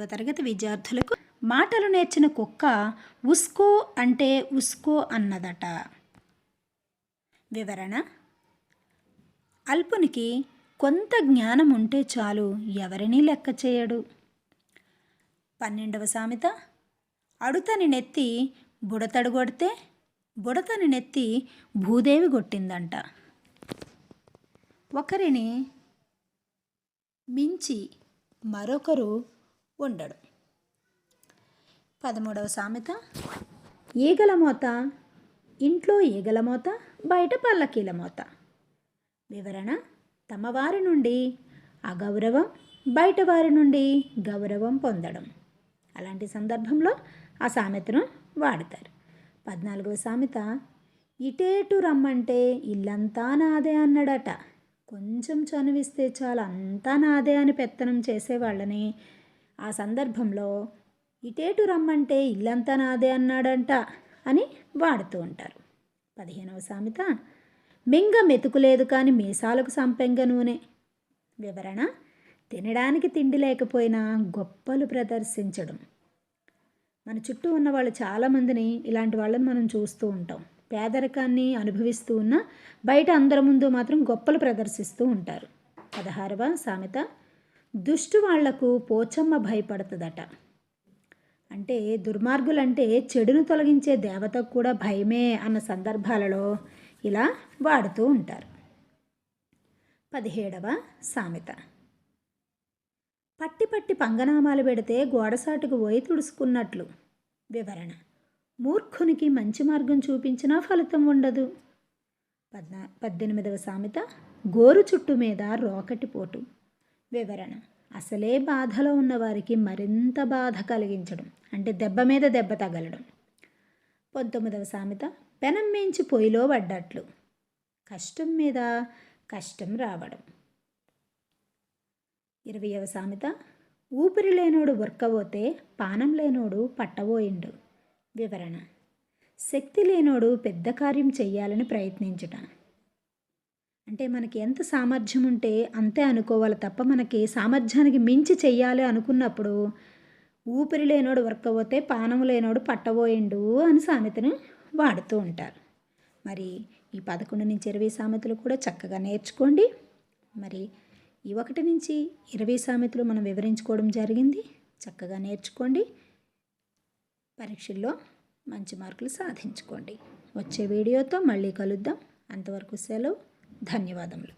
తరగతి విద్యార్థులకు మాటలు నేర్చిన కుక్క ఉస్కో అంటే ఉస్కో అన్నదట. వివరణ: అల్పునికి కొంత జ్ఞానం ఉంటే చాలు, ఎవరినీ లెక్క చేయడు. 12వ సామెత: అడుతని నెత్తి బుడతడు కొడితే బుడతని నెత్తి భూదేవి కొట్టిందంట. ఒకరిని మించి మరొకరు ఉండడు. 13వ సామెత: ఈగల మోత ఇంట్లో ఈగల మోత, బయట పల్లకీల మోత. వివరణ: తమ వారి నుండి అగౌరవం, బయట వారి నుండి గౌరవం పొందడం. అలాంటి సందర్భంలో ఆ సామెతను వాడతారు. 14వ సామెత: ఇటేటు రమ్మంటే ఇల్లంతా నాదే అన్నాడట. కొంచెం చనువిస్తే చాలు అంతా నాదే అని పెత్తనం చేసేవాళ్ళని ఆ సందర్భంలో ఇటేటు రమ్మంటే ఇల్లంతా నాదే అన్నాడంట అని వాడుతూ ఉంటారు. 15వ సామెత: మింగ మెతుకులేదు కానీ మీసాలకు సంపెంగ నూనె. వివరణ: తినడానికి తిండి లేకపోయినా గొప్పలు ప్రదర్శించడం. మన చుట్టూ ఉన్న వాళ్ళు చాలామందిని ఇలాంటి వాళ్ళని మనం చూస్తూ ఉంటాం. పేదరికాన్ని అనుభవిస్తూ ఉన్న బయట అందరి ముందు మాత్రం గొప్పలు ప్రదర్శిస్తూ ఉంటారు. 16వ సామెత: దుష్టు వాళ్లకు పోచమ్మ భయపడుతుందట. అంటే దుర్మార్గులంటే చెడును తొలగించే దేవతకు కూడా భయమే అన్న సందర్భాలలో ఇలా వాడుతూ ఉంటారు. 17వ సామెత: పట్టి పట్టి పంగనామాలు పెడితే గోడసాటుకు పోయి తుడుచుకున్నట్లు. వివరణ: మూర్ఖునికి మంచి మార్గం చూపించినా ఫలితం ఉండదు. 18వ సామెత: గోరు చుట్టు మీద రోకటి పోటు. వివరణ: అసలే బాధలో ఉన్నవారికి మరింత బాధ కలిగించడం, అంటే దెబ్బ మీద దెబ్బ తగలడం. 19వ సామెత: పెనం మించి పొయ్యిలో పడ్డట్లు. కష్టం మీద కష్టం రావడం. 20వ సామెత: ఊపిరి లేనోడు ఉరకబోతే పానం లేనోడు పట్టబోయిండు. వివరణ: శక్తి లేనోడు పెద్ద కార్యం చెయ్యాలని ప్రయత్నించుట. అంటే మనకి ఎంత సామర్థ్యం ఉంటే అంతే అనుకోవాలి తప్ప మనకి సామర్థ్యానికి మించి చెయ్యాలి అనుకున్నప్పుడు ఊపిరి లేనోడు ఉరకబోతే పానం లేనోడు పట్టబోయిండు అని సామెతను వాడుతూ ఉంటారు. మరి ఈ 11 నుంచి 20 సామెతలు కూడా చక్కగా నేర్చుకోండి. మరి ఈ 1 నుంచి 20 సామెతలు మనం వివరించుకోవడం జరిగింది. చక్కగా నేర్చుకోండి. పరీక్షల్లో మంచి మార్కులు సాధించుకోండి. వచ్చే వీడియోతో మళ్ళీ కలుద్దాం. అంతవరకు సెలవు. ధన్యవాదములు.